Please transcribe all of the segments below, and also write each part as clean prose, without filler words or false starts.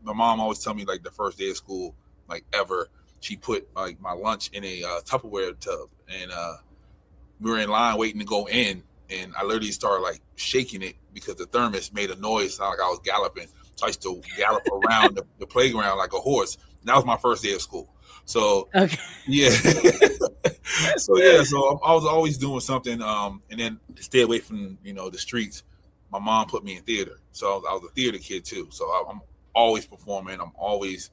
my mom always tell me like the first day of school, like ever, she put like my lunch in a Tupperware tub, and we were in line waiting to go in, and I literally started like shaking it because the thermos made a noise, sounded like I was galloping. So I used to gallop around the playground like a horse. And that was my first day of school. So Okay. yeah. So I was always doing something, and then to stay away from the streets. My mom put me in theater, so I was a theater kid too. So I'm always performing. I'm always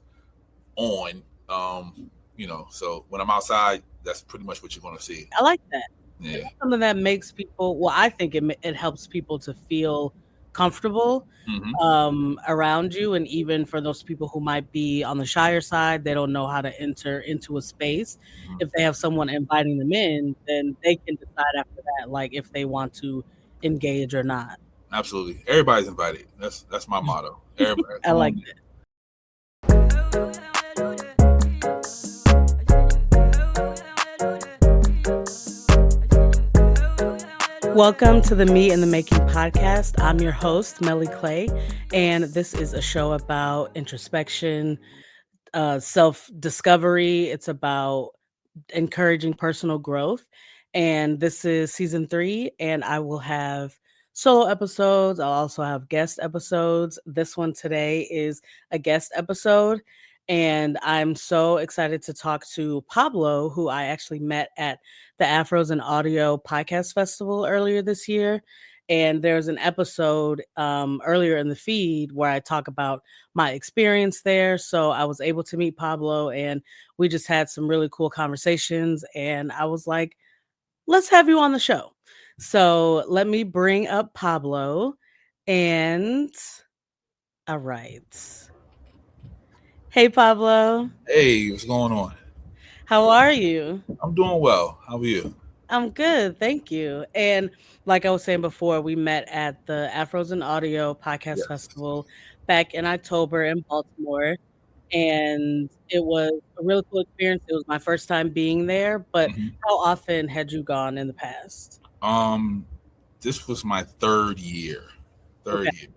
on. So when I'm outside, that's pretty much what you're gonna see. I like that. Yeah. Something that makes people, well, I think it helps people to feel comfortable Mm-hmm. around you. And even for those people who might be on the shyer side, they don't know how to enter into a space. Mm-hmm. If they have someone inviting them in, then they can decide after that, like if they want to engage or not. Absolutely, everybody's invited. That's my motto. Everybody, I come like on. that. Welcome to the Me in the Making podcast. I'm your host, Meli Clay, and this is a show about introspection, self-discovery. It's about encouraging personal growth. And this is season 3, and I will have solo episodes. I'll also have guest episodes. This one today is a guest episode. And I'm so excited to talk to Pablo, who I actually met at the Afros and Audio Podcast Festival earlier this year. And there's an episode earlier in the feed where I talk about my experience there. So I was able to meet Pablo, and we just had some really cool conversations. And I was like, let's have you on the show. So let me bring up Pablo. And all right. Hey, Pablo. Hey, what's going on? How are you? I'm doing well. How are you? I'm good. Thank you. And like I was saying before, we met at the Afros and Audio Podcast Yes. Festival back in October in Baltimore. And it was a really cool experience. It was my first time being there. But Mm-hmm. how often had you gone in the past? Um, this was my third year. Okay. Third year.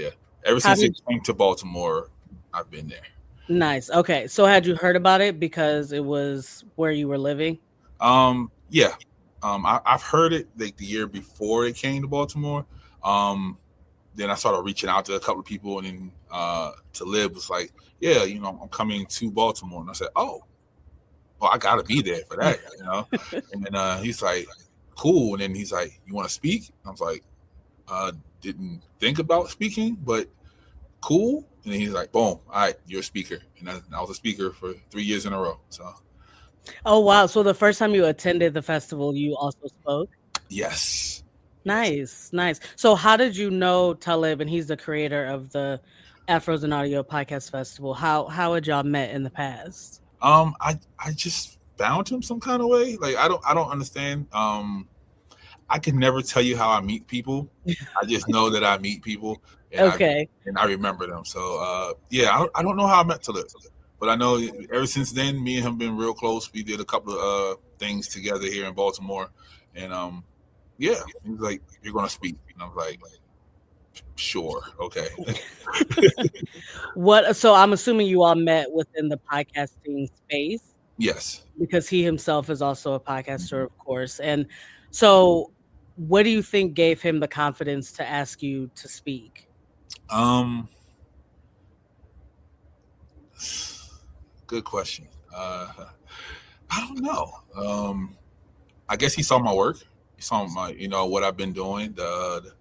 Yeah. Ever How since did it came to Baltimore, I've been there. Nice. Okay. So had you heard about it because it was where you were living? Yeah. I've heard it like the year before it came to Baltimore. Um, then I started reaching out to a couple of people, and then to live was like, yeah, I'm coming to Baltimore, and I said, oh, well, I gotta be there for that. And then he's like, cool, and then he's like, you want to speak? I was like, didn't think about speaking, but cool. And then he's like, boom, all right, you're a speaker. And I was a speaker for 3 years in a row. So, Oh, wow. So the first time you attended the festival, you also spoke? yes. Yes. Nice, nice. So how did you know Talib? And he's the creator of the Afros and Audio Podcast Festival. How had y'all met in the past? I just found him some kind of way. Like, I don't understand. I can never tell you how I meet people. I just know that I meet people, and Okay. I remember them. So yeah, I don't know how I met Talib, but I know ever since then, me and him been real close. We did a couple of things together here in Baltimore, and yeah, he was like, "You're gonna speak," and I was like, "Sure, okay." So I'm assuming you all met within the podcasting space Yes. because he himself is also a podcaster, of course. And so what do you think gave him the confidence to ask you to speak? Um, Good question. I don't know. I guess he saw my work. He saw my, what I've been doing, the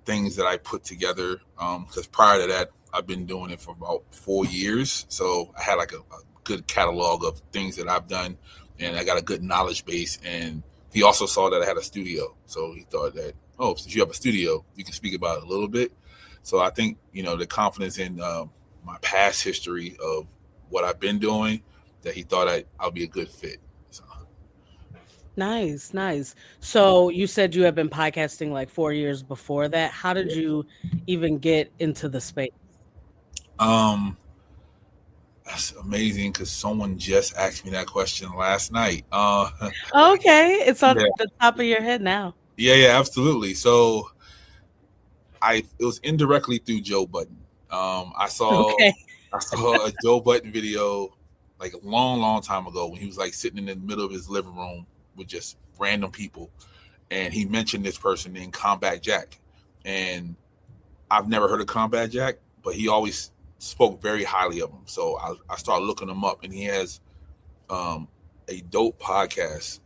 things that I put together. Because prior to that, I've been doing it for about 4 years. So I had like a good catalog of things that I've done, and I got a good knowledge base. And he also saw that I had a studio, so he thought that, oh, since you have a studio, you can speak about it a little bit. So I think the confidence in my past history of what I've been doing, that he thought I'll be a good fit. So, Nice, nice. So you said you had been podcasting like 4 years before that. How did you even get into the space? um, that's amazing because someone just asked me that question last night. Okay, it's on Yeah, the top of your head now. yeah, absolutely. So it was indirectly through Joe Budden. I saw Okay. I saw a Joe Button video like a long time ago when he was like sitting in the middle of his living room with just random people, and he mentioned this person named Combat Jack, and I've never heard of Combat Jack, but he always spoke very highly of him. So I started looking him up, and he has um, a dope podcast.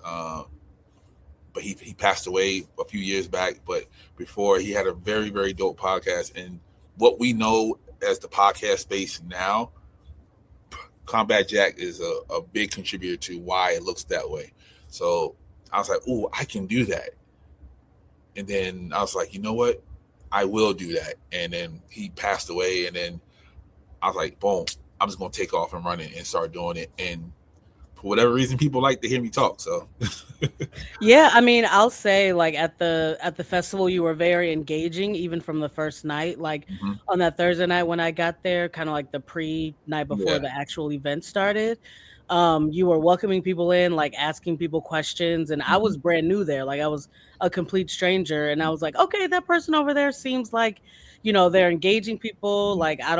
But he passed away a few years back. But before, he had a very dope podcast. And what we know as the podcast space now, Combat Jack is a big contributor to why it looks that way. So I was like, "Ooh, I can do that." And then I was like, "You know what? I will do that." And then he passed away, and then I was like, "Boom! I'm just gonna take off and run it and start doing it." And for whatever reason, people like to hear me talk. So Yeah, I mean, I'll say like at the festival you were very engaging even from the first night. Like mhm. on that Thursday night when I got there, kind of like the pre-night before Yeah. the actual event started. You were welcoming people in, like asking people questions, and I Mhm. was brand new there. Like I was a complete stranger, and I was like, okay, that person over there seems like, they're engaging people. Like I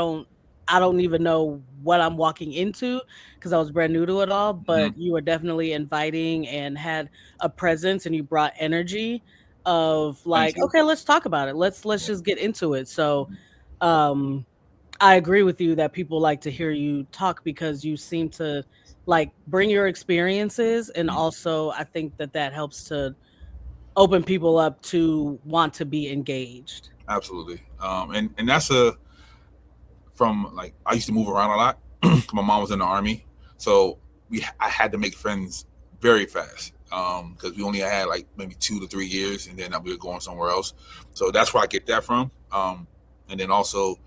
don't even know what I'm walking into because I was brand new to it all, Mhm. but you were definitely inviting and had a presence and you brought energy of Thank like, you. okay, let's talk about it. Let's Yeah. just get into it. So, Mhm. um I agree with you that people like to hear you talk because you seem to like bring your experiences, and Mhm. also I think that helps to open people up to want to be engaged. Absolutely. And that's a from like I used to move around a lot. My mom was in the army, so I had to make friends very fast because we only had like maybe 2 to 3 years, and then we were going somewhere else. So that's where I get that from. And then also,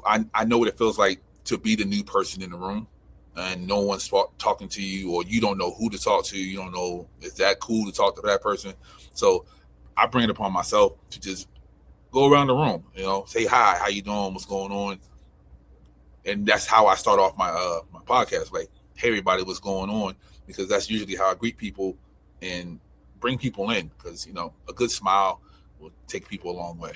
I know what it feels like to be the new person in the room, and no one's talking to you, or you don't know who to talk to. You don't know is that cool to talk to that person. So I bring it upon myself to just go around the room, say hi, how you doing, what's going on, and that's how I start off my podcast. Like, hey everybody, what's going on? Because that's usually how I greet people and bring people in. Because a good smile will take people a long way.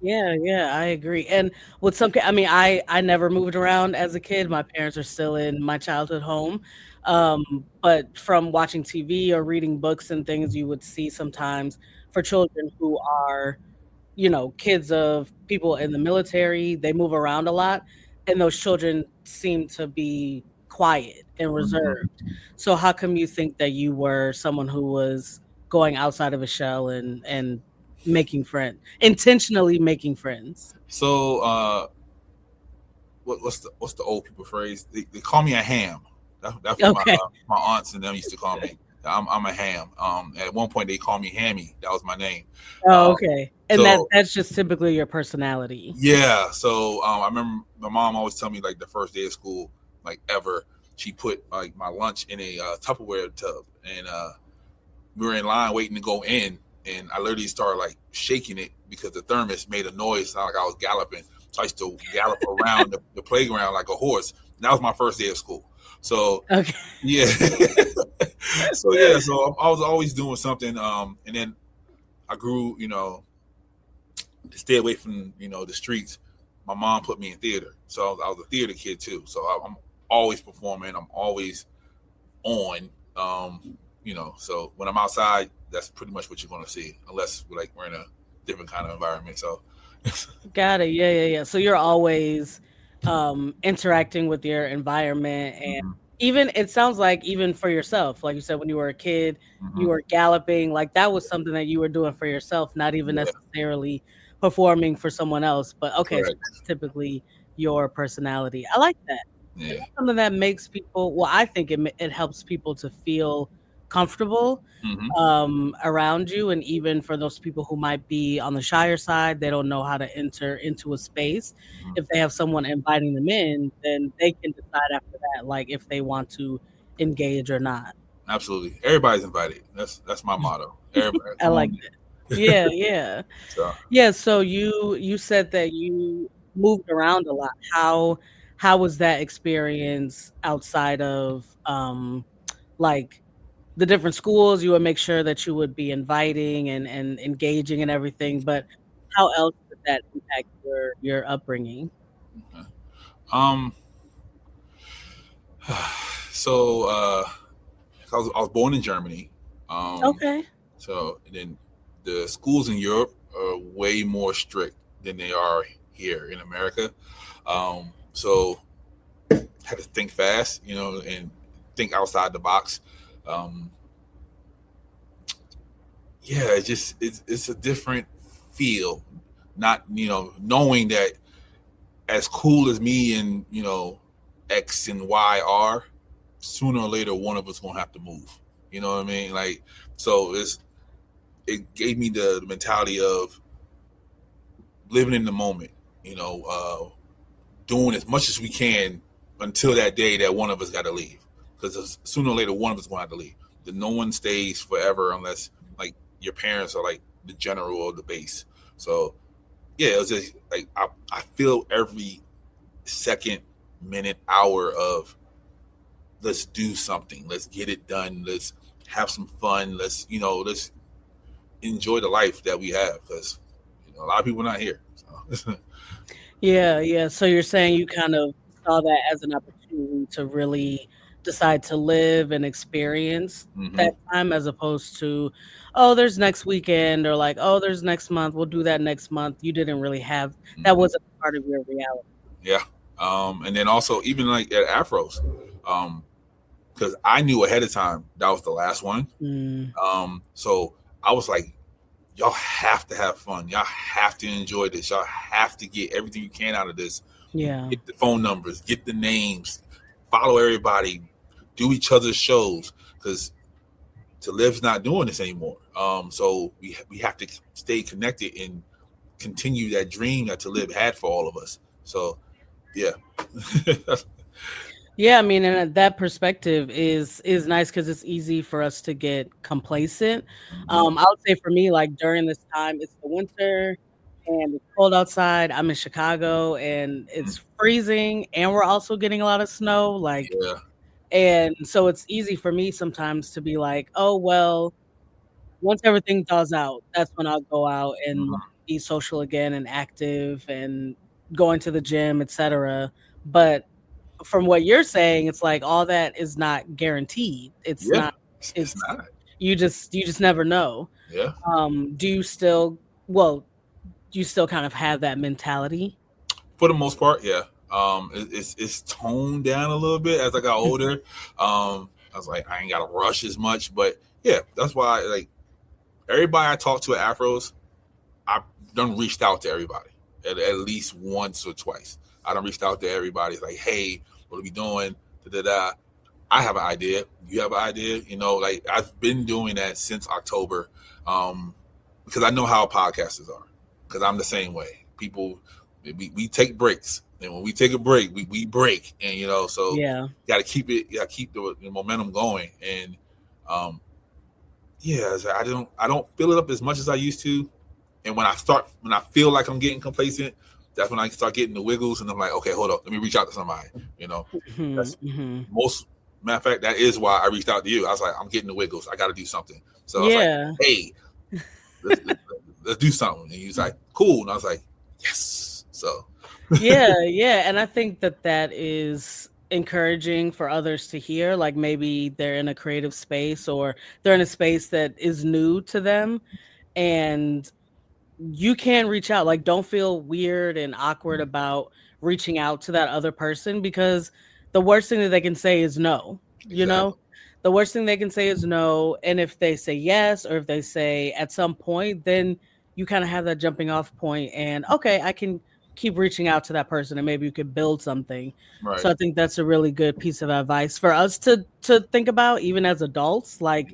Yeah, yeah, I agree. And with some, I mean, I never moved around as a kid. My parents are still in my childhood home. Um, but from watching TV or reading books and things, you would see sometimes for children who are, kids of people in the military, they move around a lot, and those children seem to be quiet and Mm-hmm. reserved. So how come you think that you were someone who was going outside of a shell and making friends, intentionally making friends? So, what's the old people phrase? They call me a ham. That's what my Okay. my aunts and them used to call me. I'm a ham. At one point they called me Hammy. That was my name. Oh, Um, okay. And so that's just typically your personality. yeah. So I remember my mom always tell me like the first day of school, like ever, she put like my lunch in a Tupperware tub, and we were in line waiting to go in, and I literally started like shaking it because the thermos made a noise, sounded like I was galloping. So I used to gallop around the playground like a horse. And that was my first day of school. So Okay. yeah, so yeah, so I was always doing something. And then I grew, to stay away from the streets. My mom put me in theater, so I was a theater kid too. So I'm always performing. I'm always on. So when I'm outside, that's pretty much what you're going to see, unless we're in a different kind of environment. So, Got it. Yeah, yeah, yeah. So you're always interacting with your environment, and mhm, even it sounds like even for yourself, like you said when you were a kid, you mhm, were galloping, like that was something that you were doing for yourself, not even yeah, necessarily performing for someone else. But okay, so correct, that's typically your personality. I like that. And yeah, that's something that makes people, well, I think it helps people to feel comfortable hmm, around you. And even for those people who might be on the shyer side, they don't know how to enter into a space. hmm, If they have someone inviting them in, then they can decide after that, like if they want to engage or not. absolutely. Everybody's invited. That's my motto. Everybody, I come like on that. in. Yeah, yeah. So, Yeah, so you said that you moved around a lot. How was that experience outside of like the different schools? You would make sure that you would be inviting and engaging and everything, but how else that impact your upbringing? Okay. Um, so I was born in Germany. Um, Okay. so and then the schools in Europe are way more strict than they are here in America. So had to think fast, and think outside the box. Um, yeah, it's a different feel. Not knowing that as cool as me and X and Y are, sooner or later one of us gonna have to move. You know what I mean? Like, so it gave me the mentality of living in the moment. You know, doing as much as we can until that day that one of us got to leave, because sooner or later one of us gonna have to leave. That no one stays forever unless like your parents are like the general or the base. So yeah, it was just like I feel every second, minute, hour of let's do something, let's get it done, let's have some fun, let's enjoy the life that we have, because a lot of people not here. So. Yeah, yeah. So you're saying you kind of saw that as an opportunity to really decide to live and experience Hmm. that time as opposed to, oh, there's next weekend or like, oh, there's next month. We'll do that next month. You didn't really have that Hmm. wasn't part of your reality. Yeah. And then also even like at Afros, um, because I knew ahead of time that was the last one. Mm, So I was like, y'all have to have fun. Y'all have to enjoy this. Y'all have to get everything you can out of this. yeah. Get the phone numbers, get the names, follow everybody, do each other's shows, because to live's not doing this anymore. So we have to stay connected and continue that dream that to live had for all of us. So yeah. Yeah, I mean, and that perspective is nice because it's easy for us to get complacent. Hmm. I would say for me, like during this time, it's the winter and it's cold outside. I'm in Chicago and it's freezing, and we're also getting a lot of snow. Like, Yeah. and so it's easy for me sometimes to be like, oh well, once everything thaws out, that's when I'll go out and like, Hmm. be social again and active and going to the gym, etc. But from what you're saying, it's like all that is not guaranteed. It's Yeah. not It's it's not. you just never know. Yeah. Do you still well, do you still kind of have that mentality? For the most part, yeah. It's toned down a little bit as I got older. I was like, I ain't gotta rush as much, but yeah, that's why like everybody I talk to at Afros, I done reached out to everybody at least once or twice. I done reached out to everybody like, hey, what are we doing? Da da da. I have an idea. You have an idea. Like I've been doing that since October, um, because I know how podcasters are. Because I'm the same way. People, we take breaks, and when we take a break, we break, and so Yeah. got to keep it. Got to keep the momentum going, and um, yeah, so I don't fill it up as much as I used to. And when I feel like I'm getting complacent, that's when I start getting the wiggles, and I'm like, okay, hold up, let me reach out to somebody. Hmm, That's hmm. most matter of fact, that is why I reached out to you. I was like, I'm getting the wiggles. I got to do something. So I was like, Yeah. hey, let's do something. And he was like, cool. And I was like, yes. So Yeah, yeah, and I think that that is encouraging for others to hear, like, maybe they're in a creative space or they're in a space that is new to them, and you can reach out. Like, don't feel weird and awkward about reaching out to that other person because the worst thing that they can say is no, you know? exactly. The worst thing they can say is no. And if they say yes, or if they say at some point, then you kind of have that jumping off point and okay, I can keep reaching out to that person and maybe you could build something. Right. So I think that's a really good piece of advice for us to think about even as adults. Like,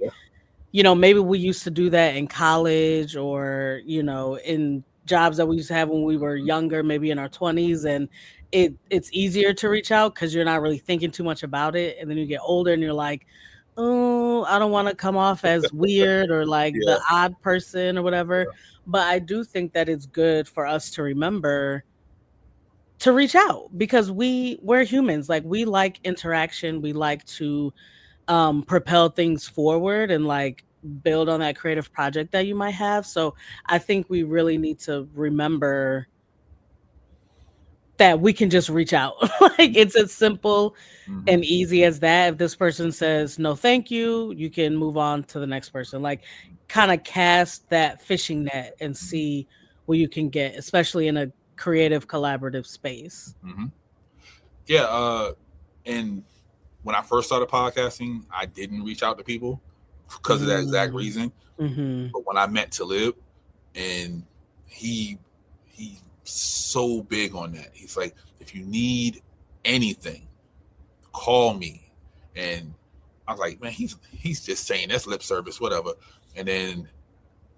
Yeah. maybe we used to do that in college or, in jobs that we used to have when we were younger, maybe in our 20s, and it's easier to reach out because you're not really thinking too much about it. And then you get older and you're like, oh, I don't want to come off as weird or like the Yeah. odd person or whatever. But I do think that it's good for us to remember to reach out because we're humans. Like we like interaction. We like to propel things forward and like build on that creative project that you might have. So I think we really need to remember that we can just reach out. Like it's as simple Mm-hmm. and easy as that. If this person says no thank you, you can move on to the next person. Like kind of cast that fishing net and see what you can get, especially in a creative collaborative space. Mm-hmm. Yeah. And when I first started podcasting, I didn't reach out to people because of that exact Mm. reason. Mm-hmm. But when I met Talib, and he he's so big on that. He's like, if you need anything, call me. And I was like, man, he's just saying that's lip service, whatever. And then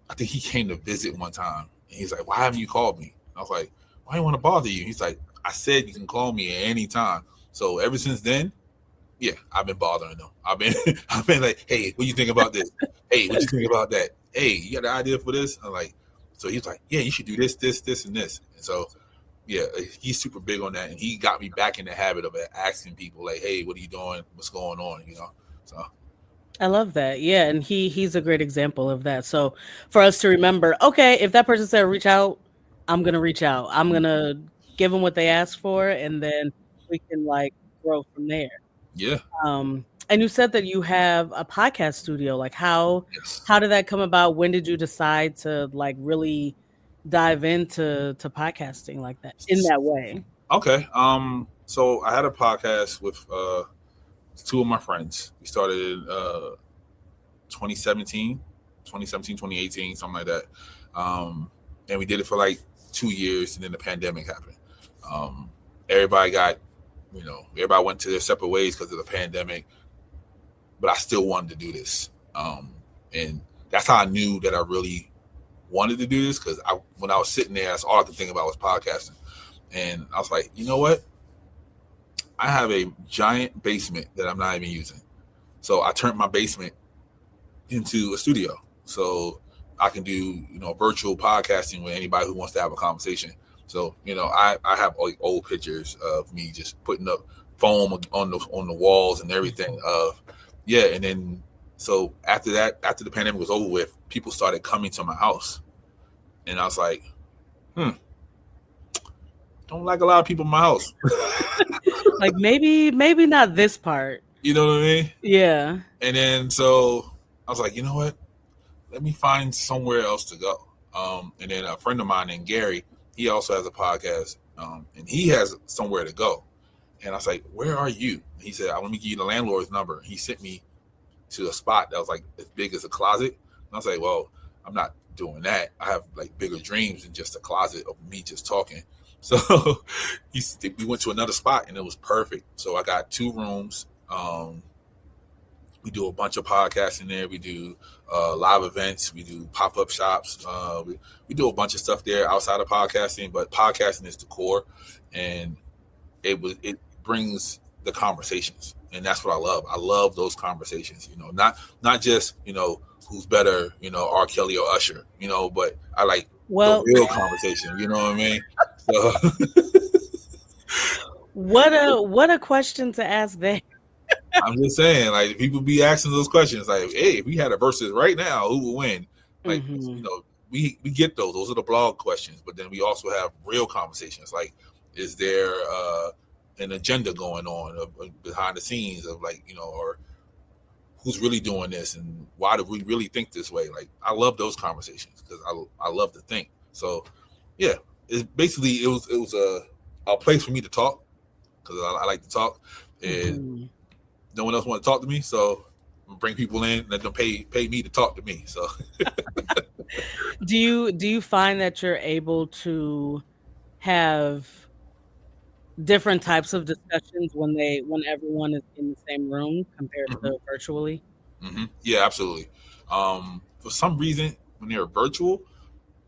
I think he came to visit one time, and he's like, why haven't you called me? I was like, why do you want to bother you? He's like, I said you can call me at any time. So ever since then, yeah, I've been bothering them. I've been like, hey, what do you think about this? Hey, what you think about that? Hey, you got an idea for this? I'm like, so he's like, yeah, you should do this, this, this, and this. And so, yeah, he's super big on that, and he got me back in the habit of asking people like, hey, what are you doing? What's going on? So I love that. Yeah, and he's a great example of that. So for us to remember, okay, if that person said reach out, I'm gonna reach out. I'm gonna give them what they asked for, and then we can like grow from there. yeah, And you said that you have a podcast studio. Like yes. how did that come about? When did you decide to like really dive into podcasting like that in that way? Okay. So I had a podcast with two of my friends. We started in 2017, 2018, something like that. And we did it for like 2 years, and then the pandemic happened. Um, everybody got, everybody went to their separate ways because of the pandemic, but I still wanted to do this. And that's how I knew that I really wanted to do this, because when I was sitting there, that's all I could think about was podcasting. And I was like, you know what? I have a giant basement that I'm not even using. So I turned my basement into a studio. So I can do, virtual podcasting with anybody who wants to have a conversation. So, I have like old pictures of me just putting up foam on the walls and everything of, yeah. And then, so after that, after the pandemic was over with, people started coming to my house, and I was like, don't like a lot of people in my house. Like maybe not this part. You know what I mean? Yeah. And then so I was like, you know what? Let me find somewhere else to go. And then a friend of mine named Gary, he also has a podcast, and he has somewhere to go. And I was like, where are you? And he said, let me give you the landlord's number. He sent me to a spot that was like as big as a closet. And I was like, well, I'm not doing that. I have like bigger dreams than just a closet of me just talking. So we went to another spot, and it was perfect. So I got 2 rooms. We do a bunch of podcasts in there. We do live events. We do pop-up shops. We do a bunch of stuff there outside of podcasting, but podcasting is the core, and it brings the conversations, and that's what I love. I love those conversations. Not just who's better, R. Kelly or Usher, but I like the Well, real conversation. You know what I mean? So what a question to ask there. I'm just saying, like, people be asking those questions, like, hey, if we had a versus right now, who would win? Like, Mm-hmm. we get those. Those are the blog questions, but then we also have real conversations. Like, is there an agenda going on behind the scenes of like, or who's really doing this, and why do we really think this way? Like, I love those conversations because I love to think. So, yeah, it was a place for me to talk because I like to talk, and Mm-hmm. no one else want to talk to me, so bring people in, let them pay me to talk to me. So Do you find that you're able to have different types of discussions when everyone is in the same room compared mm-hmm, to virtually? mm-hmm. Yeah, absolutely. For some reason, when they're virtual,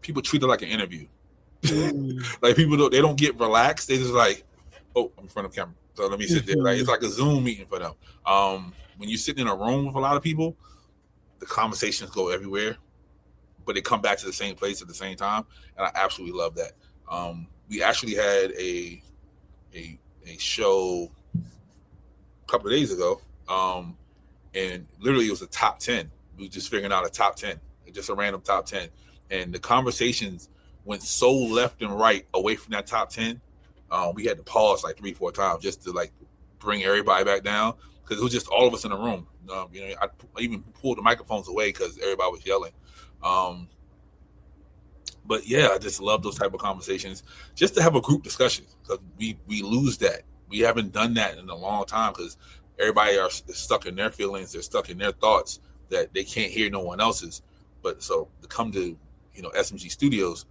people treat it like an interview. Mm. Like, they don't get relaxed. They just like, oh, I'm in front of camera, so let me sit there. Like, it's Mhm. like a Zoom meeting for them. When you sit in a room with a lot of people, the conversations go everywhere, but they come back to the same place at the same time, and I absolutely love that. We actually had a show a couple of days ago, and literally it was a top 10. We were just figuring out a top 10, just a random top 10, and the conversations went so left and right away from that top 10. We had to pause like 3-4 times just to like bring everybody back down because it was just all of us in the room. I even pulled the microphones away because everybody was yelling. But yeah, I just love those type of conversations, just to have a group discussion, because we lose that. We haven't done that in a long time because everybody is stuck in their feelings, they're stuck in their thoughts that they can't hear no one else's. But so to come to SMG Studios,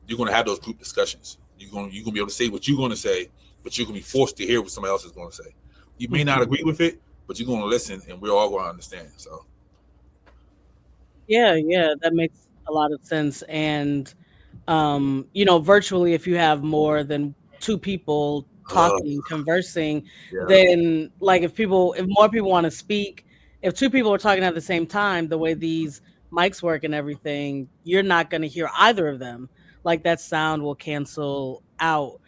you're going to have those group discussions. You're going to be able to say what you're going to say, but you're going to be forced to hear what somebody else is going to say. You may not agree with it, but you're going to listen, and we're all going to understand. So yeah, that makes a lot of sense. And virtually, if you have more than two people talking, conversing, yeah, then like if more people want to speak, if two people are talking at the same time, the way these mics work and everything, you're not going to hear either of them. Like that sound will cancel out.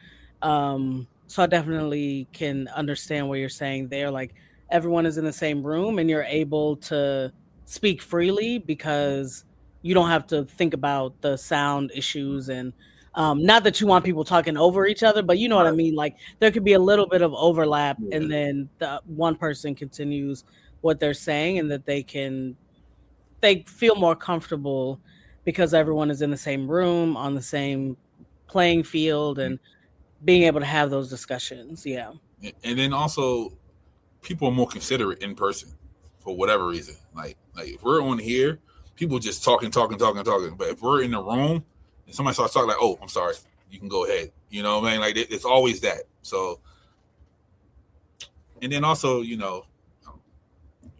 So I definitely can understand what you're saying there. Like everyone is in the same room and you're able to speak freely because you don't have to think about the sound issues. And not that you want people talking over each other, but you know what I right. mean? Like there could be a little bit of overlap Yeah. and then the one person continues what they're saying, and that they feel more comfortable because everyone is in the same room on the same playing field and being able to have those discussions. Yeah. And then also, people are more considerate in person for whatever reason. Like if we're on here, people just talking. But if we're in the room and somebody starts talking, like, "Oh, I'm sorry, you can go ahead." You know what I mean? Like it's always that. So, and then also, you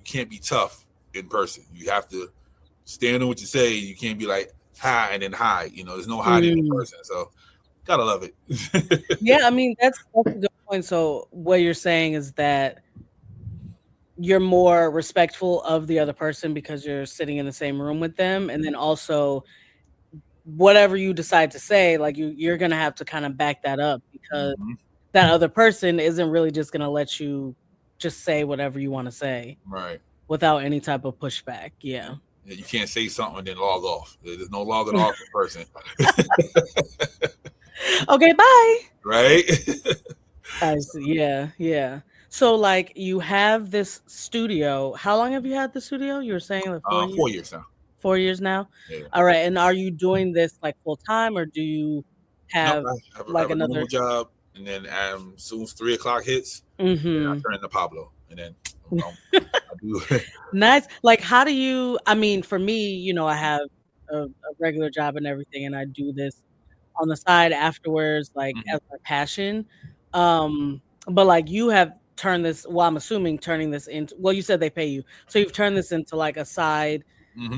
can't be tough in person. You have to stand on what you say. You can't be like hi and then hide. There's no hiding in person. So, gotta love it. Yeah, I mean that's a good point. So what you're saying is that you're more respectful of the other person because you're sitting in the same room with them, and then also whatever you decide to say, like you're gonna have to kind of back that up because that other person isn't really just gonna let you just say whatever you want to say, Right. Without any type of pushback. Yeah. You can't say something and then log off. There's no logging off in person. Okay, bye. Right? I see. Yeah. So like you have this studio. How long have you had the studio? You were saying like 4 years? 4 years now. 4 years now? Yeah. All right. And are you doing this like full time, or do you Nope, have I like have a another? normal job, and then as soon as 3 o'clock hits, then I turn into Pablo, and then I do. Nice. Like, how do you? I mean, for me, I have a regular job and everything, and I do this on the side afterwards, like as my passion. But like you have turned this. Well, I'm assuming turning this into. Well, you said they pay you, so you've turned this into like a side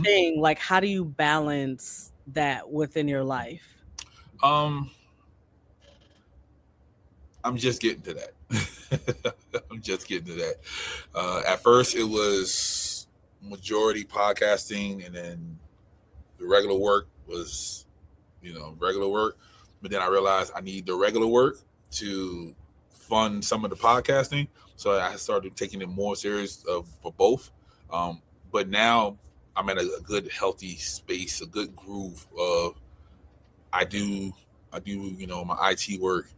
thing. Like, how do you balance that within your life? um, I'm just getting to that. I'm just getting to that. At first, it was majority podcasting, and then the regular work was, regular work. But then I realized I need the regular work to fund some of the podcasting, so I started taking it more serious for both. But now I'm at a good, healthy space, a good groove of I do, my IT work,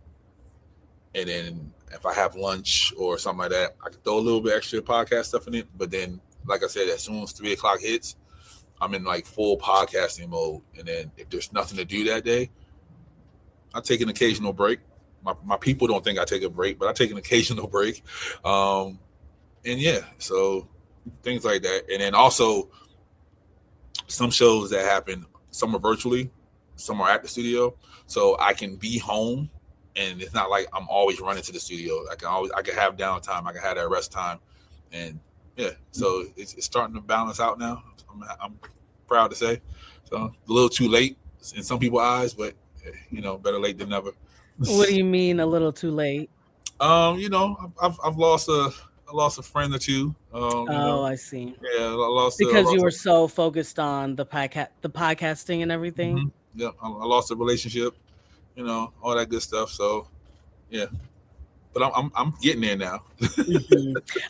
and then if I have lunch or something like that, I can throw a little bit extra podcast stuff in it. But then, like I said, as soon as 3 o'clock hits, I'm in like full podcasting mode. And then if there's nothing to do that day, I take an occasional break. My people don't think I take a break, but I take an occasional break. And yeah, so things like that. And then also some shows that happen, some are virtually, some are at the studio. So I can be home, and it's not like I'm always running to the studio. I can have downtime. I can have that rest time. And yeah, so it's starting to balance out now. I'm proud to say. So a little too late in some people's eyes, but better late than never. What do you mean a little too late? I've lost a friend or two. Oh, I see. Yeah, I lost Because you were so focused on the podcasting and everything. Yeah, I lost a relationship. All that good stuff. So yeah, but I'm getting there now.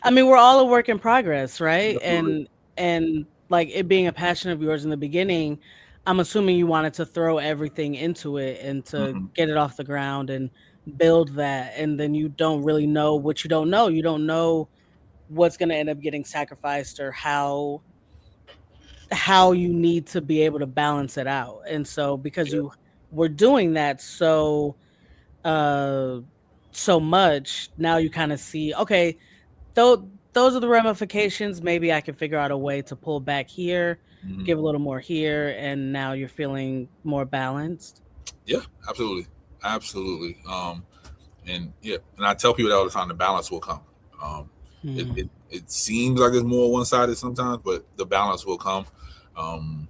I mean, we're all a work in progress, right? Absolutely. And like it being a passion of yours in the beginning, I'm assuming you wanted to throw everything into it and to Hmm. get it off the ground and build that. And then you don't really know what you don't know. You don't know what's going to end up getting sacrificed or how you need to be able to balance it out. And so because Yeah. you were doing that uh so much, now you kind of see, okay, those are the ramifications. Maybe I can figure out a way to pull back here, Hmm. give a little more here, and now you're feeling more balanced. Yeah, absolutely, absolutely. And yeah, and I tell people that all the time. The balance will come. Um, Hmm. it seems like it's more one sided sometimes, but the balance will come. Um,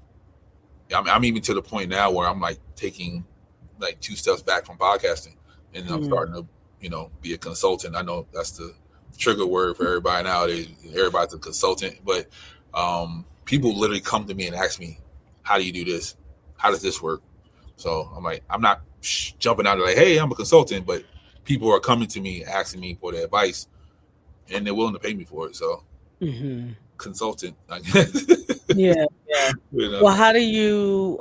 I'm even to the point now where I'm like taking like two steps back from podcasting, and I'm Hmm. starting to be a consultant. I know that's the trigger word for everybody nowadays. Everybody's a consultant, but people literally come to me and ask me, "How do you do this? How does this work?" So I'm like, I'm not jumping out like, "Hey, I'm a consultant," but people are coming to me asking me for the advice, and they're willing to pay me for it. So Hmm. consultant, I guess. Yeah, yeah. you know. Well, how do you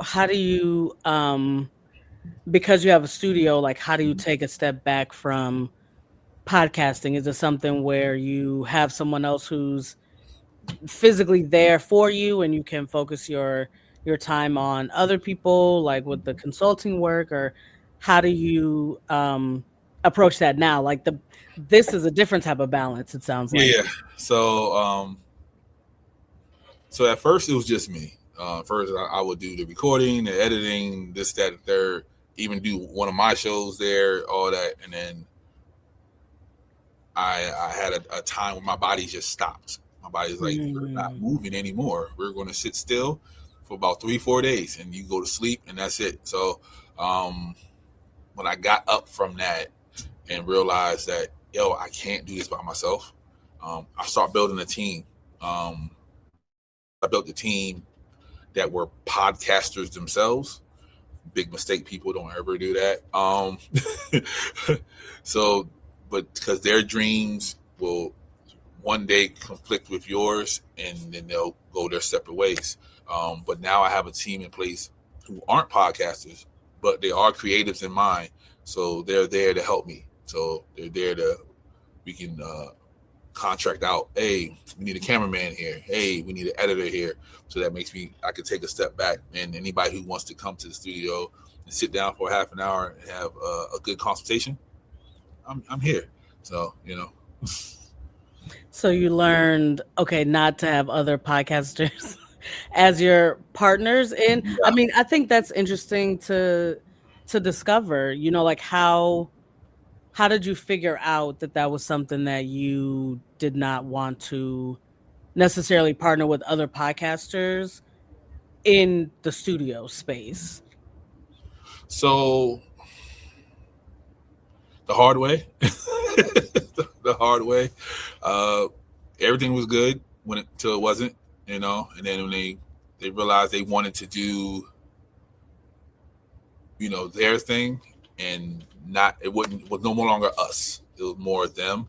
because you have a studio, like how do you take a step back from podcasting? Is it something where you have someone else who's physically there for you and you can focus your time on other people, like with the consulting work? Or how do you approach that now? Like this is a different type of balance, it sounds Yeah, like. yeah. So so at first it was just me. First I would do the recording, the editing, this, that, and third. Even do one of my shows there, all that, and then I had a time where my body just stopped. My body's like, we're not Mm. moving anymore. We're going to sit still for about 3-4 days, and you go to sleep, and that's it. So um, when I got up from that and realized that I can't do this by myself, I start building a team. Um, I built a team that were podcasters themselves. Big mistake. People don't ever do that. So, but because their dreams will one day conflict with yours, and then they'll go their separate ways. But now I have a team in place who aren't podcasters, but they are creatives in mind. So they're there to help me. So they're there to we can contract out. Hey, we need a cameraman here. Hey, we need an editor here. So that makes me I could take a step back. And anybody who wants to come to the studio and sit down for half an hour and have a good consultation, I'm here. So So you learned, okay, not to have other podcasters as your partners in. I yeah. mean, I think that's interesting to discover, like how did you figure out that that was something that you did not want to necessarily partner with other podcasters in the studio space? So the hard way, the hard way. Uh, Everything was good when till it wasn't, And then when they realized they wanted to do, their thing, and not it wouldn't was no longer us. It was more them.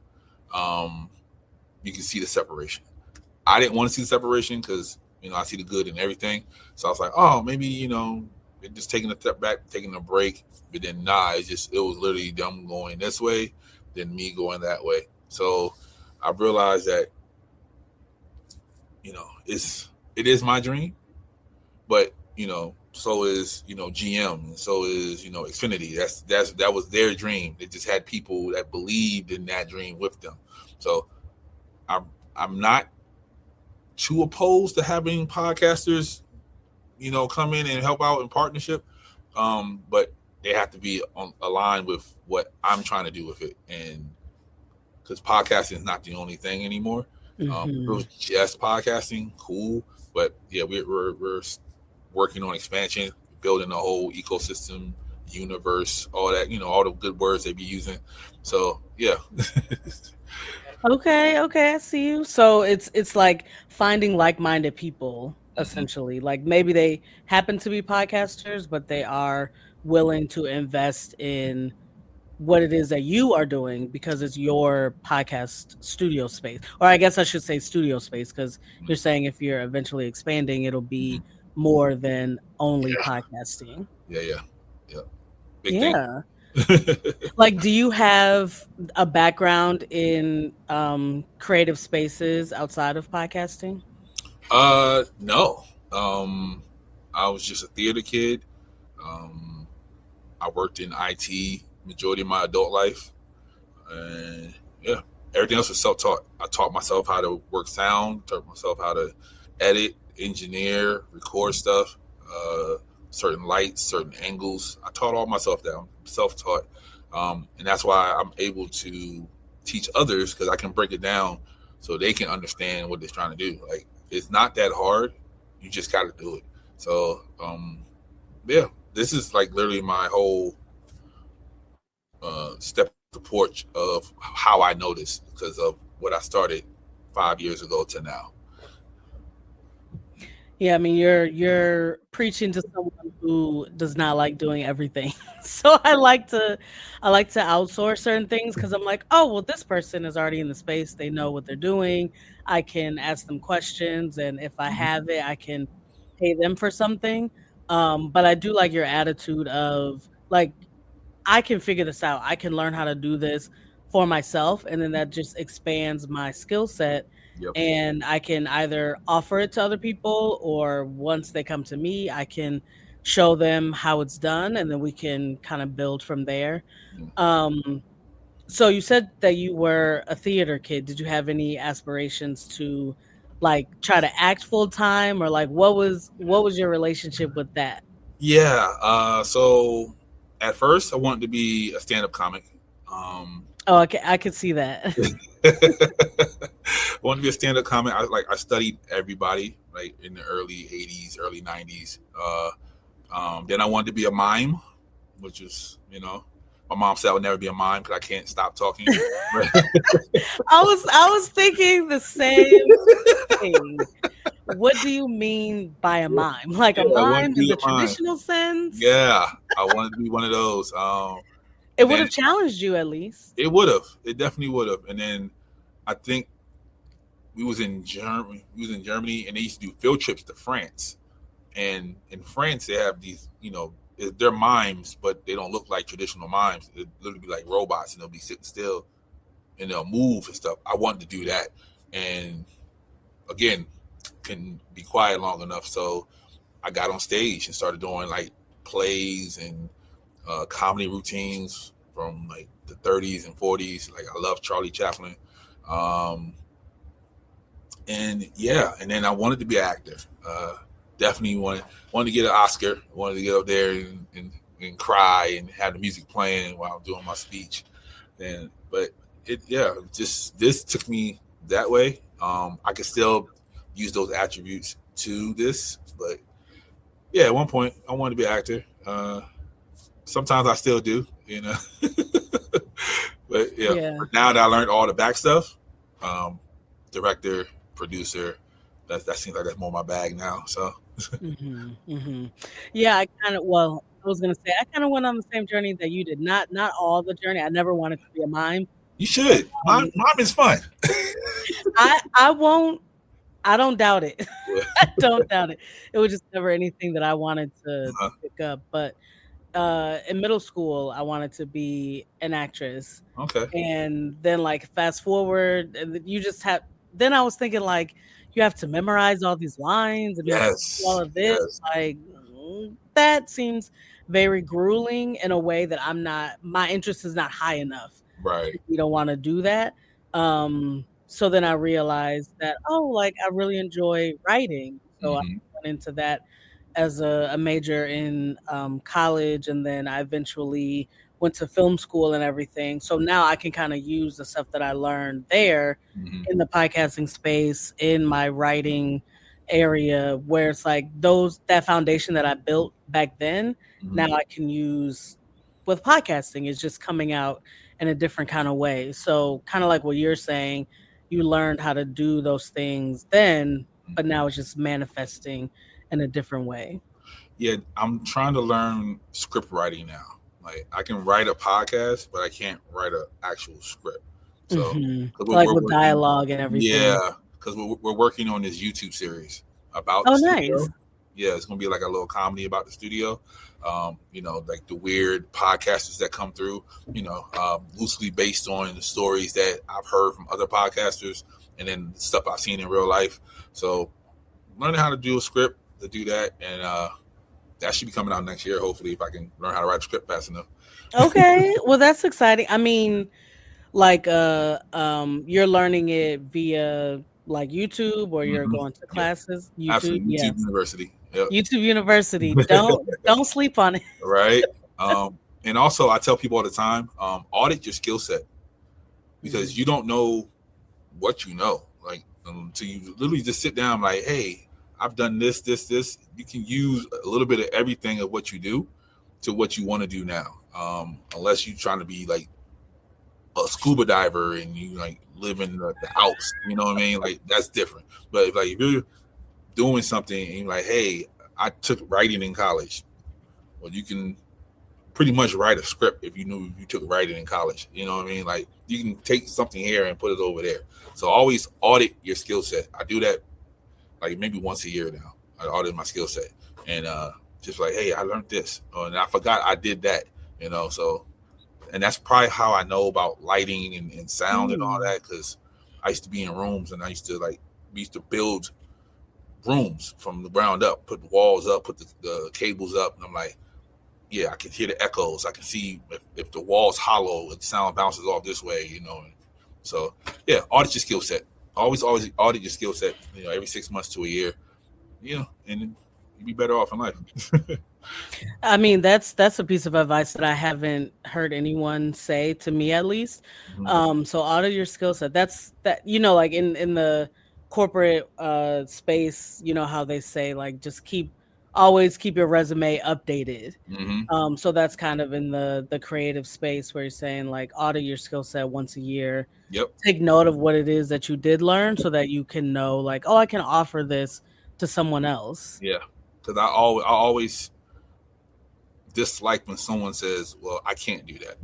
Um, you can see the separation. I didn't want to see the separation because I see the good in everything. So I was like, oh, maybe they're just taking a step back, taking a break. But then nah, it was literally them going this way, then me going that way. So I realized that it is my dream, but so is GM, and so is Xfinity. That was their dream. They just had people that believed in that dream with them. So I'm I'm not too opposed to having podcasters come in and help out in partnership, but they have to be aligned with what I'm trying to do with it, and because podcasting is not the only thing anymore. If it Hmm. was just podcasting, cool. But yeah, we're working on expansion, building a whole ecosystem, universe, all that, all the good words they be using. So yeah. Okay, okay, I see you. So it's like finding like-minded people Hmm. essentially. Like maybe they happen to be podcasters, but they are willing to invest in what it is that you are doing because it's your podcast studio space. Or I guess I should say studio space because you're saying if you're eventually expanding, it'll be more than only Yeah, podcasting. yeah, yeah, yeah. Big thing. Yeah. Like, do you have a background in creative spaces outside of podcasting? No. Um, I was just a theater kid. Um, I worked in IT majority of my adult life, and yeah, everything else was self-taught. I taught myself how to work sound, taught myself how to edit, engineer, record stuff, uh, certain lights, certain angles. I taught all myself that. I'm self-taught, and that's why I'm able to teach others because I can break it down so they can understand what they're trying to do. Like it's not that hard. You just got to do it. So yeah, this is like literally my whole step off the porch of how I noticed because of what I started 5 years ago to now. Yeah, I mean you're preaching to someone who does not like doing everything. So I like to outsource certain things because I'm like, oh well, this person is already in the space. They know what they're doing. I can ask them questions, and if I Mhm. have it, I can pay them for something. But I do like your attitude of like I can figure this out. I can learn how to do this for myself. And then that just expands my skill set. Yep. And I can either offer it to other people or once they come to me, I can show them how it's done and then we can kind of build from there. Mm. Um, so you said that you were a theater kid. Did you have any aspirations to like try to act full time or like what was your relationship with that? Yeah. So at first, I wanted to be a stand-up comic. Um, Oh, I could see that. I wanted to be a stand-up comic. I studied everybody like in the early '80s, early '90s. Then I wanted to be a mime, which is my mom said I would never be a mime because I can't stop talking. I was thinking the same thing. What do you mean by a mime? Like a Yeah, I wanted to mime in be the a mime. traditional sense? Yeah, I wanted to be one of those. It And would then have challenged you at least. it would have. It definitely would have. And then I think we was in Germany. We was in Germany, and they used to do field trips to France. And in France, they have these. They're mimes, but they don't look like traditional mimes. It literally be like robots, and they'll be sitting still and they'll move and stuff. I wanted to do that, and again, couldn't be quiet long enough, so I got on stage and started doing like plays and comedy routines from like the 30s and 40s. Like I love Charlie Chaplin. Um, and yeah, and then I wanted to be an actor. Definitely wanted to get an Oscar. Wanted to get up there and cry and have the music playing while I'm doing my speech. But just this took me that way. I could still use those attributes to this, but yeah, at one point I wanted to be an actor. Sometimes I still do, but yeah, Yeah. but now that I learned all the back stuff, um, director, producer, that seems like that's more my bag now. So Mhm. Mhm. Yeah, I was gonna say I kind of went on the same journey that you did. Not all the journey. I never wanted to be a mime, you but should. Mom is fun. I won't. I don't doubt it. I don't doubt it. It was just never anything that I wanted to Uh-huh. pick up. But in middle school, I wanted to be an actress. Okay. And then like fast forward, and then you just have then I was thinking like you have to memorize all these lines and you have to do all Yes. of this. Yes. Like that seems very grueling in a way that my interest is not high enough. Right. You don't want to do that. So then I realized that, oh, like I really enjoy writing. So I Hmm. went into that as a major in college. And then I eventually went to film school and everything. So now I can kind of use the stuff that I learned there Hmm. in the podcasting space, in my writing area, where it's like that foundation that I built back then, Hmm. now I can use with podcasting. Is just coming out in a different kind of way. So kind of like what you're saying, you learned how to do those things then, but now it's just manifesting in a different way. Yeah, I'm trying to learn script writing now. Like I can write a podcast, but I can't write an actual script. So because Like we're with working, dialogue and everything. yeah, because we're working on this YouTube series about Oh, the nice. studio. Yeah, it's gonna be like a little comedy about the studio. Like the weird podcasters that come through. Loosely based on the stories that I've heard from other podcasters, and then stuff I've seen in real life. So learning how to do a script to do that, and that should be coming out next year. Hopefully, if I can learn how to write a script fast enough. Okay, well that's exciting. I mean, like you're learning it via like YouTube or you're Hmm. going to Yeah, classes? YouTube, absolutely. YouTube yes. University. Yep. YouTube University. Don't sleep on it. Right. And also, I tell people all the time, audit your skill set because Mhm. you don't know what you know. Like, so you literally just sit down, like, hey, I've done this, this, this. You can use a little bit of everything of what you do to what you want to do now. Unless you're trying to be like a scuba diver and you like live in the Alps, you know what I mean? Like that's different. But if you're doing something and you're like, hey, I took writing in college, well, you can pretty much write a script if you knew you took writing in college. You know what I mean? Like you can take something here and put it over there. So always audit your skill set. I do that like maybe once a year now. I audit my skill set and just like, hey, I learned this, and I forgot I did that. So and that's probably how I know about lighting and sound and all Mm. that because I used to be in rooms and we used to build rooms from the ground up, put the walls up, put the cables up, and I'm like, yeah, I can hear the echoes. I can see if the wall's hollow, the sound bounces off this way. So yeah, audit your skill set. Always audit your skill set. Every 6 months to a year. And then you'd be better off in life. I mean, that's a piece of advice that I haven't heard anyone say to me at least. Mhm. So audit your skill set. That's that like in the corporate space, you know how they say like just always keep your resume updated. Hmm. So that's kind of in the creative space where you're saying like audit your skill set once a year. Yep. Take note of what it is that you did learn so that you can know like, oh, I can offer this to someone else. Yeah. Because I always dislike when someone says, "Well, I can't do that."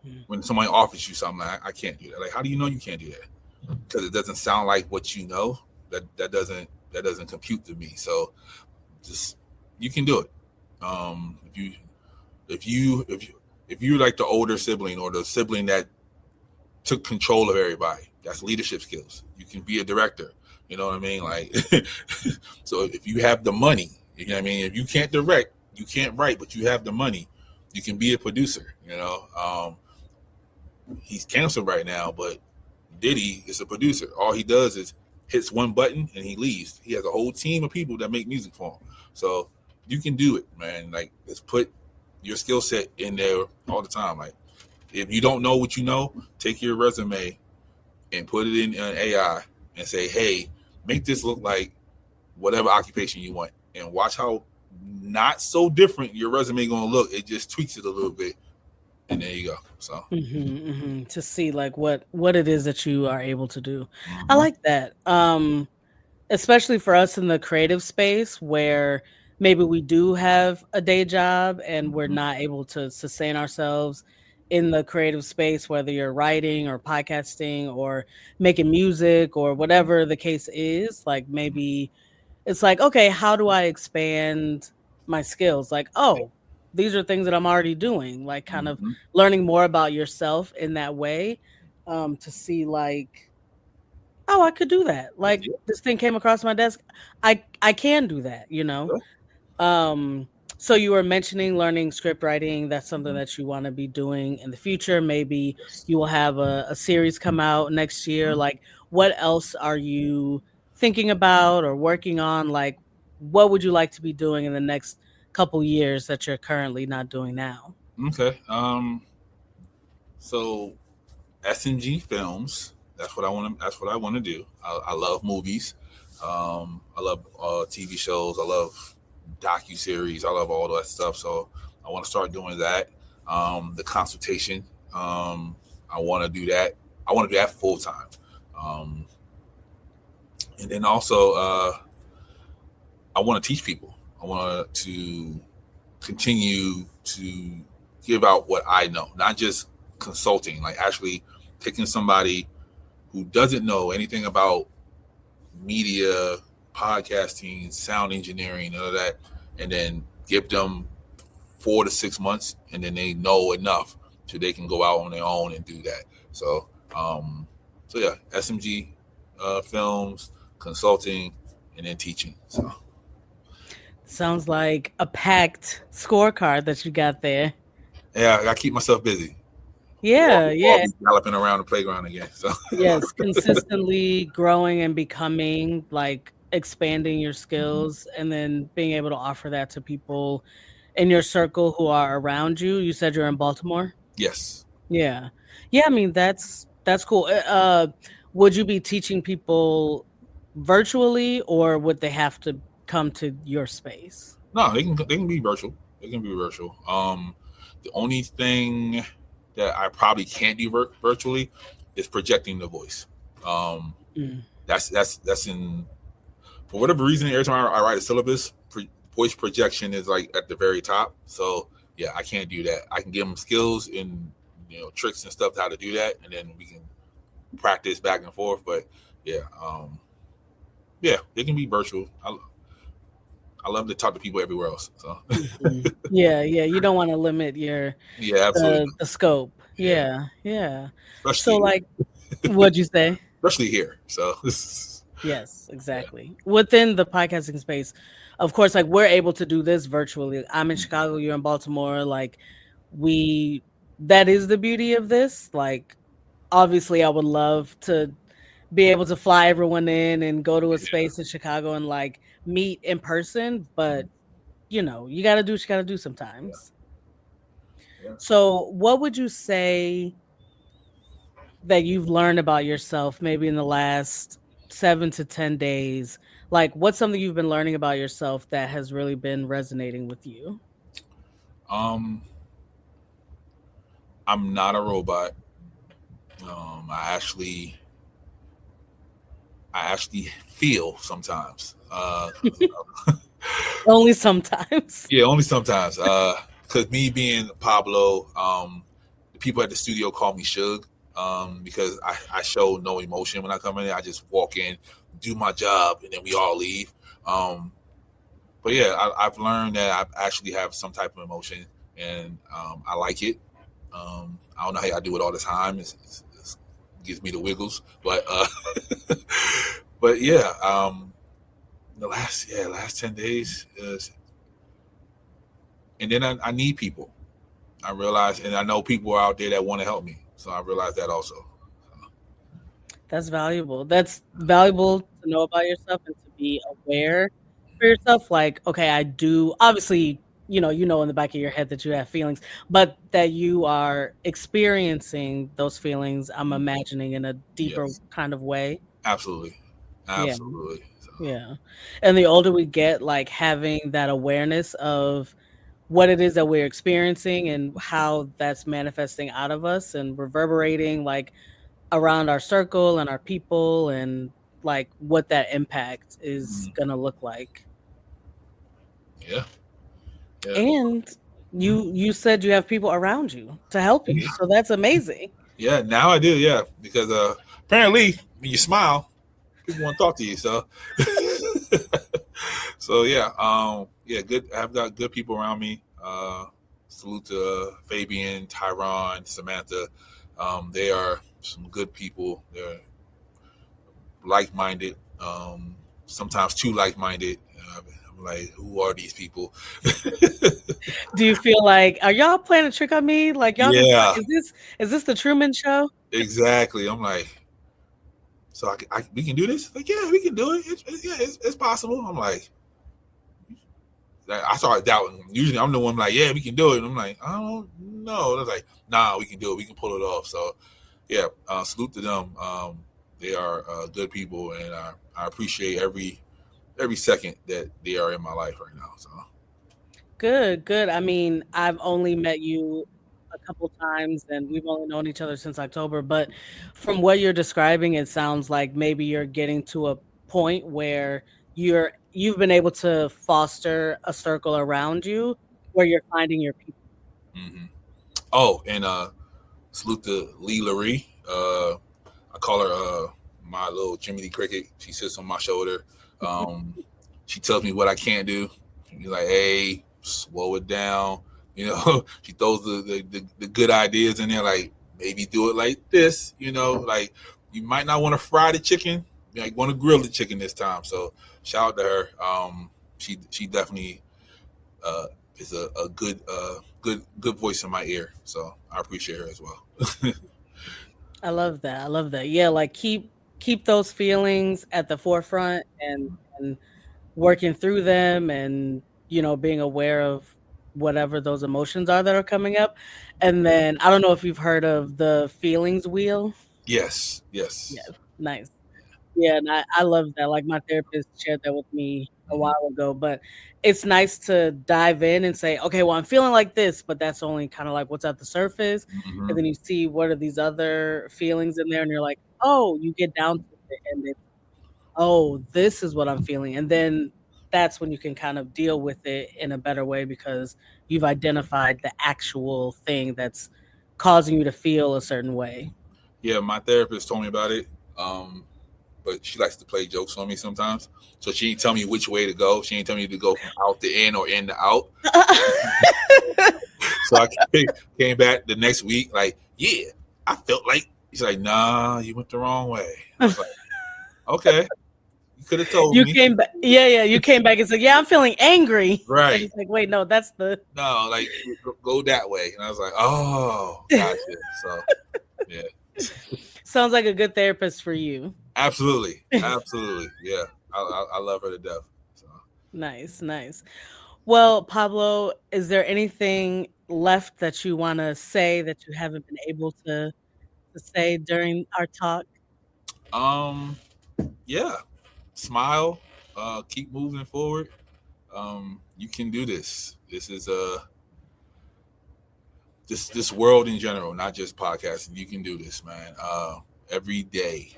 Mm. When somebody offers you something, I can't do that. Like, how do you know you can't do that? Because it doesn't sound like what you know. That doesn't compute to me. So just you can do it. If you're like the older sibling or the sibling that took control of everybody, that's leadership skills. You can be a director. You know what I mean? Like, so if you have the money, you know what I mean. If you can't direct, you can't write, but you have the money, you can be a producer. He's canceled right now, but Diddy is a producer. All he does is hits one button and he leaves. He has a whole team of people that make music for him. So you can do it, man. Like, let's put your skill set in there all the time. Like, if you don't know what you know, take your resume and put it in an AI and say, hey, make this look like whatever occupation you want, and watch how not so different your resume gonna look. It just tweaks it a little bit, and there you go. So, To see like what it is that you are able to do. I mhm, like that. Especially for us in the creative space where maybe we do have a day job and we're mhm, not able to sustain ourselves in the creative space, whether you're writing or podcasting or making music or mhm, whatever the case is, like mhm. maybe it's like, okay, how do I expand my skills? Like, Yeah. oh, these are things that I'm already doing, like kind of Mhm. learning more about yourself in that way, to see like, oh, I could do that. Like Yeah. this thing came across my desk. I can do that. Yeah. Um, so you were mentioning learning script writing. That's something Mhm. that you want to be doing in the future. Maybe Yes. you will have a series come out next year. Mhm. Like, what else are you thinking about or working on? Like, what would you like to be doing in the next couple years that you're currently not doing now? Okay. So SMG films. That's what I want to. That's what I want to do. I love movies. I love TV shows. I love docu series. I love all that stuff. So I want to start doing that. The consultation. I want to do that. I want to do that full time. Um, and then also, I want to teach people. I want to continue to give out what I know, not just consulting, like actually taking somebody who doesn't know anything about media, podcasting, sound engineering, none of that, and then give them 4 to 6 months, and then they know enough so they can go out on their own and do that. So, yeah, SMG films, consulting, and then teaching. So, Sounds like a packed scorecard that you got there. yeah, I keep myself busy. Yeah, I'll yeah. be galloping around the playground again. So, Yes, consistently growing and becoming, like expanding your mhm. skills and then being able to offer that to people in your circle who are around you. You said you're in Baltimore? Yes. Yeah. Yeah, I mean, that's cool. Would you be teaching people virtually or would they have to come to your space? No, they can be virtual. They can be virtual. The only thing that I probably can't do virtually is projecting the voice. Um, Mm. that's in for whatever reason. Every time I write a syllabus, voice projection is like at the very top. So yeah, I can't do that. I can give them skills and tricks and stuff how to do that, and then we can practice back and forth. But yeah, yeah, it can be virtual. I love to talk to people everywhere else. So Mhm. Yeah, yeah, you don't wanna limit your yeah, absolutely. the scope. Yeah, Yeah, yeah. So, especially like what'd you say? especially here. So Yes, yeah. exactly. Within the podcasting space, of course, like we're able to do this virtually. I'm in Chicago, you're in Baltimore. Like we that is the beauty of this. Like obviously I would love to be able to fly everyone in and go to a Yeah. space in Chicago and like meet in person, but you gotta do what you gotta do Yeah. sometimes. Yeah. So what would you say that you've learned about yourself maybe in the last 7 to 10 days? Like, what's something you've been learning about yourself that has really been resonating with you? Um, I'm not a robot. I actually feel sometimes. Only sometimes. Yeah, only sometimes. Because me being Pablo, the people at the studio call me Suge. Because I show no emotion when I come in. I just walk in, do my job, and then we all leave. Um, but yeah, I've learned that I actually have some type of emotion, and I like it. I don't know how I do it all the time. It gives me the wiggles, but but yeah, the last 10 days is, and then I need people. I realize, and I know people are out there that want to help me, so I realize that also. That's valuable. That's valuable to know about yourself and to be aware for yourself. Like, okay, I do obviously, in the back of your head that you have feelings, but that you are experiencing those feelings, I'm imagining in a deeper Yes, kind of way. absolutely, Yeah. absolutely. So, Yeah. And the older we get, like having that awareness of what it is that we're experiencing and how that's manifesting out of us and reverberating like around our circle and our people and like what that impact is mm, going to look like. yeah, yeah, And you said you have people around you to help you. yeah, So that's amazing. yeah. Now I do, yeah, because apparently when you smile, people want to talk to you. So, so yeah, yeah, good. I've got good people around me. Salute to Fabian, Tyron, Samantha. They are some good people. They're like-minded. Sometimes too like-minded. I'm like, who are these people? Do you feel like are y'all playing a trick on me? Like y'all just Yeah, is this the Truman Show? exactly. I'm like, so we can do this? Like, yeah, we can do it. Yeah, it's possible. I'm like, I started doubting. Usually, I'm the one like, yeah, we can do it. And I'm like, I don't know. They're like, nah, we can do it. We can pull it off. So, yeah, salute to them. They are good people, and I appreciate every second that they are in my life right now. So, Good, good. I mean, I've only met you a couple times and we've only known each other since October, but from what you're describing, it sounds like maybe you're getting to a point where you've been able to foster a circle around you where you're finding your people. hmm Oh, and salute to Lee Laree. I call her my little Jimmy Lee Cricket. She sits on my shoulder. Um, she tells me what I can't do. She's like, "Hey, slow it down." You know, she throws the good ideas in there, like maybe do it like this. You know, like you might not want to fry the chicken. You might want to grill the chicken this time. So shout out to her. She definitely uh, is a good voice in my ear. So I appreciate her as well. I love that. I love that. Yeah, like keep those feelings at the forefront and working through them and being aware of whatever those emotions are that are coming up. And then I don't know if you've heard of the feelings wheel. Yes, Yeah, yes. nice. Yeah, and I love that. Like my therapist shared that with me a Mm-hmm. while ago, but it's nice to dive in and say, okay, well, I'm feeling like this, but that's only kind of like what's at the surface. Mm-hmm. And then you see what are these other feelings in there, and you're like, oh, you get down to it, and then, oh, this is what I'm feeling. And then that's when you can kind of deal with it in a better way because you've identified the actual thing that's causing you to feel a certain way. Yeah, my therapist told me about it. Um, but she likes to play jokes on me sometimes. So she didn't tell me which way to go. She didn't tell me to go from out to in or in to out. So I came back the next week like, yeah, I felt like. She's like, nah, you went the wrong way. I was like, okay, you could have told You me. came back, yeah, yeah. You came back and said, "Yeah, I'm feeling angry," and Right. it's like, "Wait, no, that's the." No, like go that way. And I was like, oh, gotcha. So yeah, Sounds like a good therapist for you. absolutely, absolutely, yeah. I love her to death. So Nice, nice. Well, Pablo, is there anything left that you want to say that you haven't been able to say during our talk? um, yeah, smile, keep moving forward. You can do this. This is this world in general, not just podcasting. You can do this, man. Every day.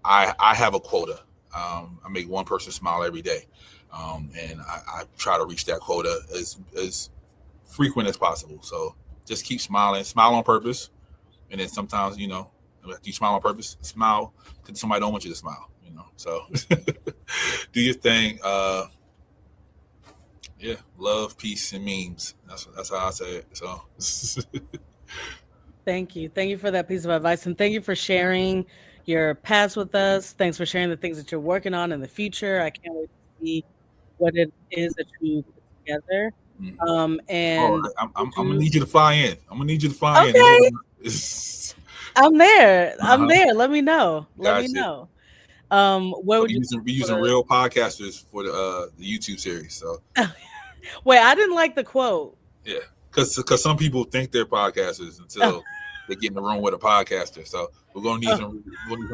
I have a quota. I make one person smile every day, and I try to reach that quota as frequent as possible. So just keep smiling, smile on purpose, and then sometimes you smile on purpose, smile because somebody don't want you to smile. So do your thing. Yeah, love, peace, and memes. That's how I say it. So Thank you. Thank you for that piece of advice. And thank you for sharing your past with us. Thanks for sharing the things that you're working on in the future. I can't wait to see what it is that you put together. mhm. Oh, And would I'm gonna you? need you to fly in. I'm gonna need you to fly in. Okay, I'm there. Uh I'm huh. there. Let me know. Let me Gotcha. know. Where So would you we put using real podcasters for the YouTube series. So a wait, I didn't like the quote. yeah, because some people think they're podcasters Oh, until they get in the room with a podcaster. So oh, we're gonna need some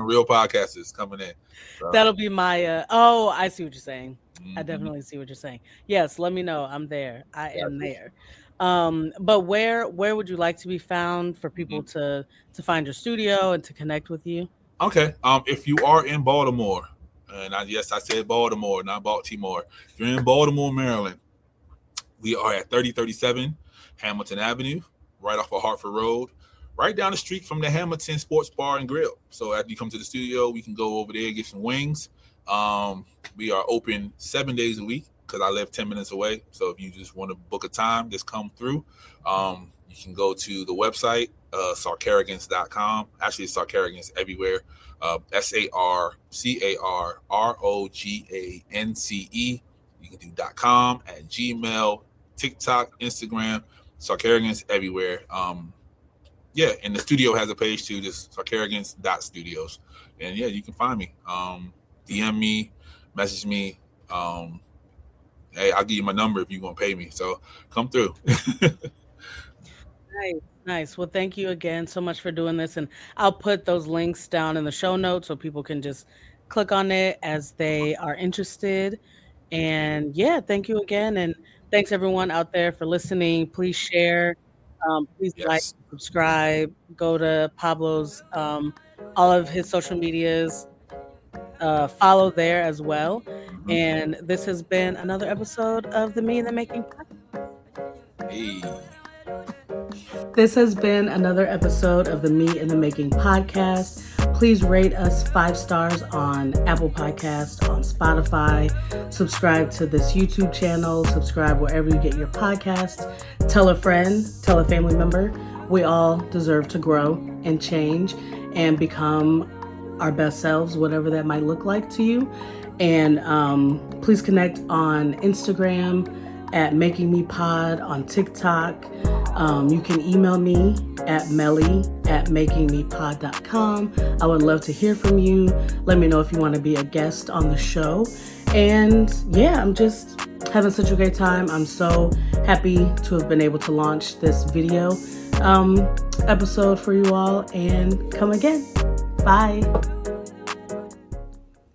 real podcasters coming in. So that'll be my oh, I see what you're saying. I mm-hmm. definitely see what you're saying. Yes, let me know. I'm there. I am Gotcha. there. But where would you like to be found for people Mm-hmm. to find your studio and to connect with you? Okay. If you are in Baltimore, and yes, I said Baltimore, not Baltimore. If you're in Baltimore, Maryland, we are at 3037 Hamilton Avenue, right off of Hartford Road, right down the street from the Hamilton Sports Bar and Grill. So after you come to the studio, we can go over there, get some wings. Um, we are open 7 days a week because I live 10 minutes away. So if you just want to book a time, just come through. You can go to the website, sarcarrogance.com. Actually, it's Sarcarragance everywhere. SARCARROGANCE. You can do .com, at Gmail, TikTok, Instagram, Sarcarrogance everywhere. Yeah, and the studio has a page too, just Sarcarrogance.studios. And yeah, you can find me. DM me, message me. Um, hey, I'll give you my number if you want to pay me. So come through. Nice, nice. Well, thank you again so much for doing this, and I'll put those links down in the show notes so people can just click on it as they are interested. And yeah, thank you again, and thanks everyone out there for listening. Please share, please like, Yes. subscribe, go to Pablo's all of his social medias, follow there as well. Mhm. And this has been another episode of the Me in the Making. Hey. This has been another episode of the Me in the Making podcast. Please rate us 5 stars on Apple Podcasts, on Spotify. Subscribe to this YouTube channel. Subscribe wherever you get your podcasts. Tell a friend, tell a family member. We all deserve to grow and change and become our best selves, whatever that might look like to you. And please connect on Instagram at Making Me Pod, on TikTok. You can email me at meli@makingmepod.com. I would love to hear from you. Let me know if you want to be a guest on the show. And yeah, I'm just having such a great time. I'm so happy to have been able to launch this video episode for you all, and come again. Bye.